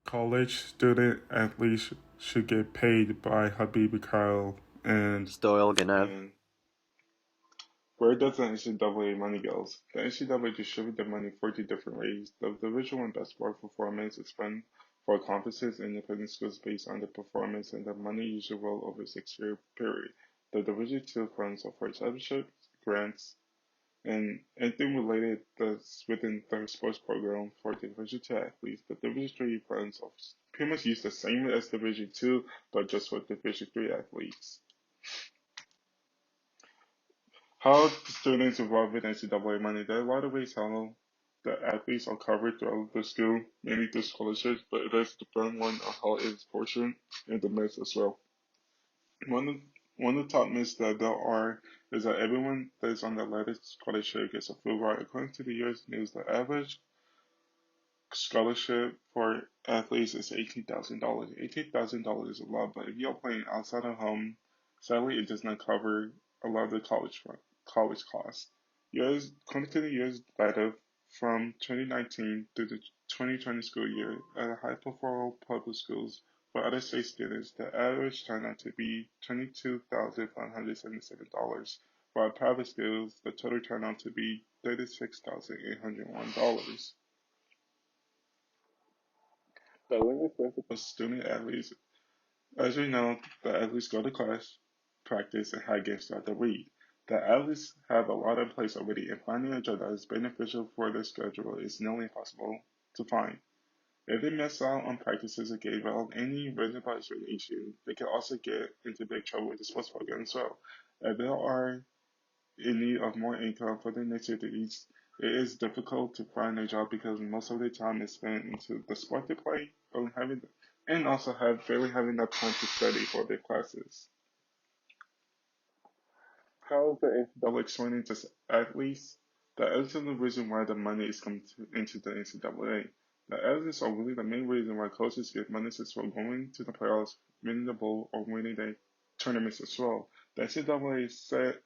College student athletes should get paid by Habib Ikharo and Stoil Ganev. and where does the NCAA money goes? The NCAA distributes the money 40 different ways. The Division One basketball performance is spent for conferences and independent schools based on the performance, and the money usually roll over a 6-year period. The Division Two funds are for championships, grants, and anything related that's within the sports program for Division Two athletes. The Division Three funds are pretty much used the same as Division Two, but just for Division Three athletes. How students involved with NCAA money? There are a lot of ways how the athletes are covered throughout the school, mainly through scholarships, but it does depend on how it is portioned in the myths as well. One of one of the top myths that there are is that everyone that is on the athletic scholarship gets a full ride. According to the U.S. News, the average scholarship for athletes is $18,000. $18,000 is a lot, but if you're playing outside of home, sadly it does not cover a lot of the college costs. According to the U.S. data from 2019 to the 2020 school year, at a high-profile public schools for out-of-state students, the average turned out to be $22,577, while private schools, the total turned out to be $36,801. The limit for student athletes, as we know, the athletes go to class, practice, and have games throughout the week. The athletes have a lot in place already, and finding a job that is beneficial for their schedule is nearly impossible to find. If they miss out on practices or give out any reason issue, they can also get into big trouble with the sports program as well. If they are in need of more income for their necessities, it is difficult to find a job because most of their time is spent into the sport they play and also barely having enough time to study for their classes. How the NCAA explaining to athletes? That is the reason why the money is coming into the NCAA. The athletes are really the main reason why coaches get money for going to the playoffs, winning the bowl, or winning the tournaments as well. The NCAA set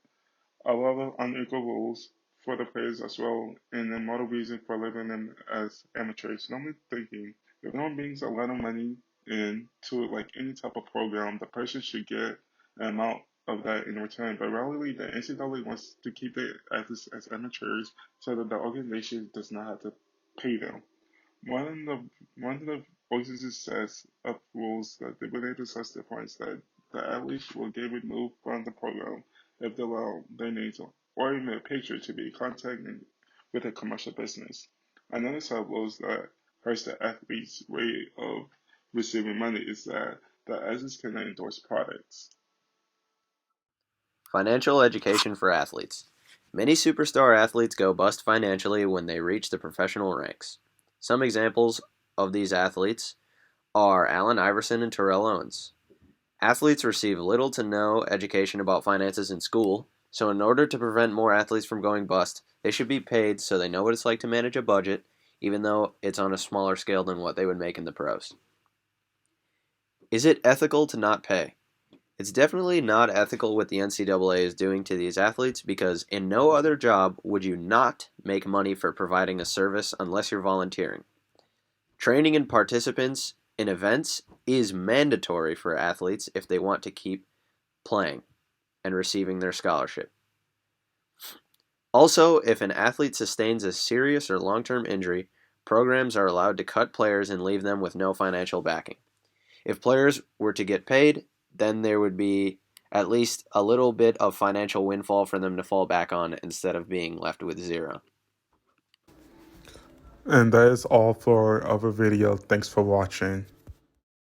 a lot of unequal rules for the players as well, and another reason for leaving them as amateurs. Normally thinking, if no one brings a lot of money into like any type of program, the person should get an amount of that in return. But rarely, the NCAA wants to keep the athletes as amateurs so that the organization does not have to pay them. One of the voices says of rules that they were able to such the points that the athletes will get removed from the program if they allow their names or even a picture to be contacted with a commercial business. Another set of rules that hurts the athlete's way of receiving money is that the athletes cannot endorse products. Financial education for athletes. Many superstar athletes go bust financially when they reach the professional ranks. Some examples of these athletes are Allen Iverson and Terrell Owens. Athletes receive little to no education about finances in school, so in order to prevent more athletes from going bust, they should be paid so they know what it's like to manage a budget, even though it's on a smaller scale than what they would make in the pros. Is it ethical to not pay? It's definitely not ethical what the NCAA is doing to these athletes because in no other job would you not make money for providing a service unless you're volunteering. Training and participants in events is mandatory for athletes if they want to keep playing and receiving their scholarship. Also, if an athlete sustains a serious or long-term injury, programs are allowed to cut players and leave them with no financial backing. If players were to get paid, then there would be at least a little bit of financial windfall for them to fall back on instead of being left with zero. And that is all for our video. Thanks for watching.